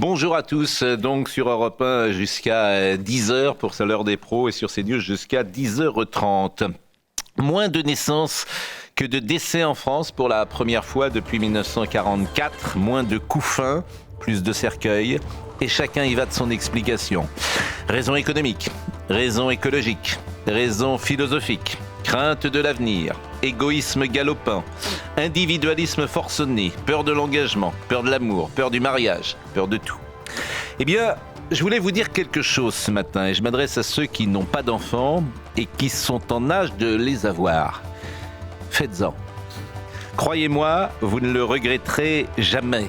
Bonjour à tous, donc sur Europe 1 jusqu'à 10h pour l'heure des pros et sur CNews jusqu'à 10h30. Moins de naissances que de décès en France pour la première fois depuis 1944, moins de couffins, plus de cercueils, et chacun y va de son explication. Raison économique, raison écologique, raison philosophique, crainte de l'avenir, égoïsme galopant, individualisme forcené, peur de l'engagement, peur de l'amour, peur du mariage, peur de tout. Eh bien, je voulais vous dire quelque chose ce matin et je m'adresse à ceux qui n'ont pas d'enfants et qui sont en âge de les avoir. Faites-en. Croyez-moi, vous ne le regretterez jamais.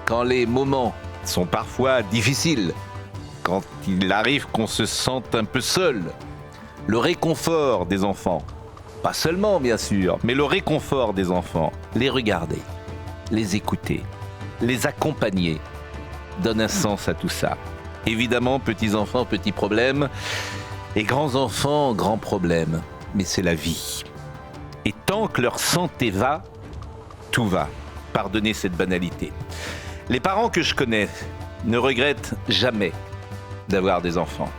Quand les moments sont parfois difficiles, quand il arrive qu'on se sente un peu seul, le réconfort des enfants, pas seulement bien sûr, mais le réconfort des enfants, les regarder, les écouter, les accompagner, donne un sens à tout ça. Évidemment, petits-enfants, petits problèmes, et grands-enfants, grands problèmes, mais c'est la vie. Et tant que leur santé va, tout va. Pardonnez cette banalité. Les parents que je connais ne regrettent jamais d'avoir des enfants.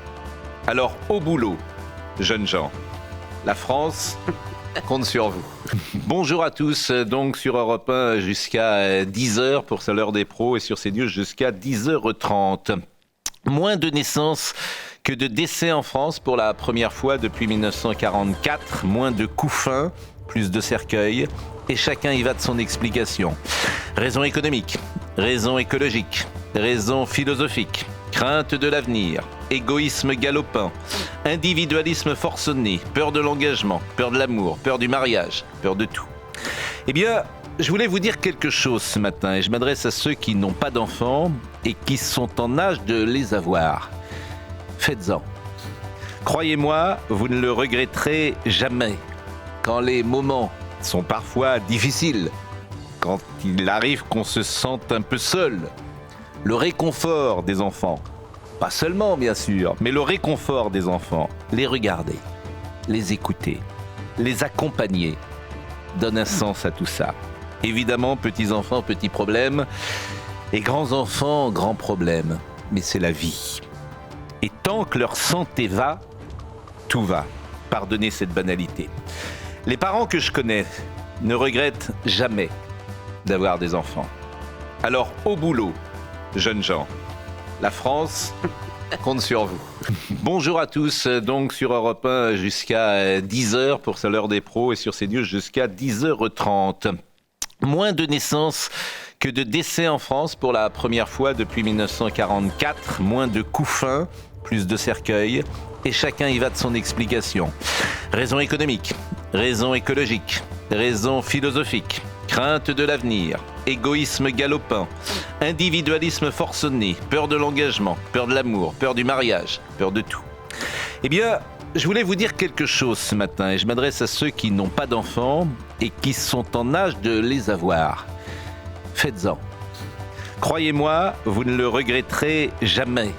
Alors, au boulot, jeunes gens, la France compte sur vous. Bonjour à tous, donc sur Europe 1 jusqu'à 10h pour l'heure des pros et sur CNews jusqu'à 10h30. Moins de naissances que de décès en France pour la première fois depuis 1944, moins de couffins, plus de cercueils, et chacun y va de son explication. Raison économique, raison écologique, raison philosophique, crainte de l'avenir, égoïsme galopant, individualisme forcené, peur de l'engagement, peur de l'amour, peur du mariage, peur de tout. Eh bien, je voulais vous dire quelque chose ce matin et je m'adresse à ceux qui n'ont pas d'enfants et qui sont en âge de les avoir. Faites-en. Croyez-moi, vous ne le regretterez jamais. Quand les moments sont parfois difficiles, quand il arrive qu'on se sente un peu seul, le réconfort des enfants, pas seulement bien sûr, mais le réconfort des enfants, les regarder, les écouter, les accompagner, donne un sens à tout ça. Évidemment, petits-enfants, petits problèmes, et grands-enfants, grands problèmes, mais c'est la vie. Et tant que leur santé va, tout va. Pardonnez cette banalité. Les parents que je connais ne regrettent jamais d'avoir des enfants. Alors, au boulot, jeunes gens, la France compte sur vous. Bonjour à tous, donc sur Europe 1 jusqu'à 10h pour l'heure des pros et sur CNews jusqu'à 10h30. Moins de naissances que de décès en France pour la première fois depuis 1944, moins de couffins, plus de cercueils, et chacun y va de son explication. Raison économique, raison écologique, raison philosophique, crainte de l'avenir, égoïsme galopant, individualisme forcené, peur de l'engagement, peur de l'amour, peur du mariage, peur de tout. Eh bien, je voulais vous dire quelque chose ce matin et je m'adresse à ceux qui n'ont pas d'enfants et qui sont en âge de les avoir. Faites-en. Croyez-moi, vous ne le regretterez jamais.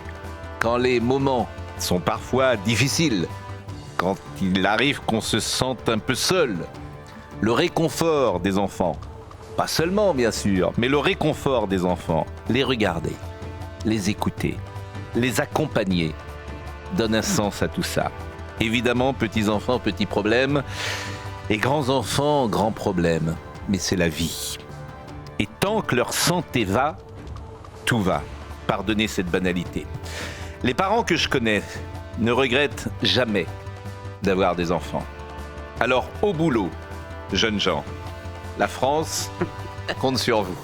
Quand les moments sont parfois difficiles, quand il arrive qu'on se sente un peu seul, le réconfort des enfants, pas seulement bien sûr, mais le réconfort des enfants, les regarder, les écouter, les accompagner, donne un sens à tout ça. Évidemment, petits-enfants, petits problèmes, et grands-enfants, grands problèmes, mais c'est la vie. Et tant que leur santé va, tout va. Pardonnez cette banalité. Les parents que je connais ne regrettent jamais d'avoir des enfants. Alors, au boulot, jeunes gens, la France compte sur vous.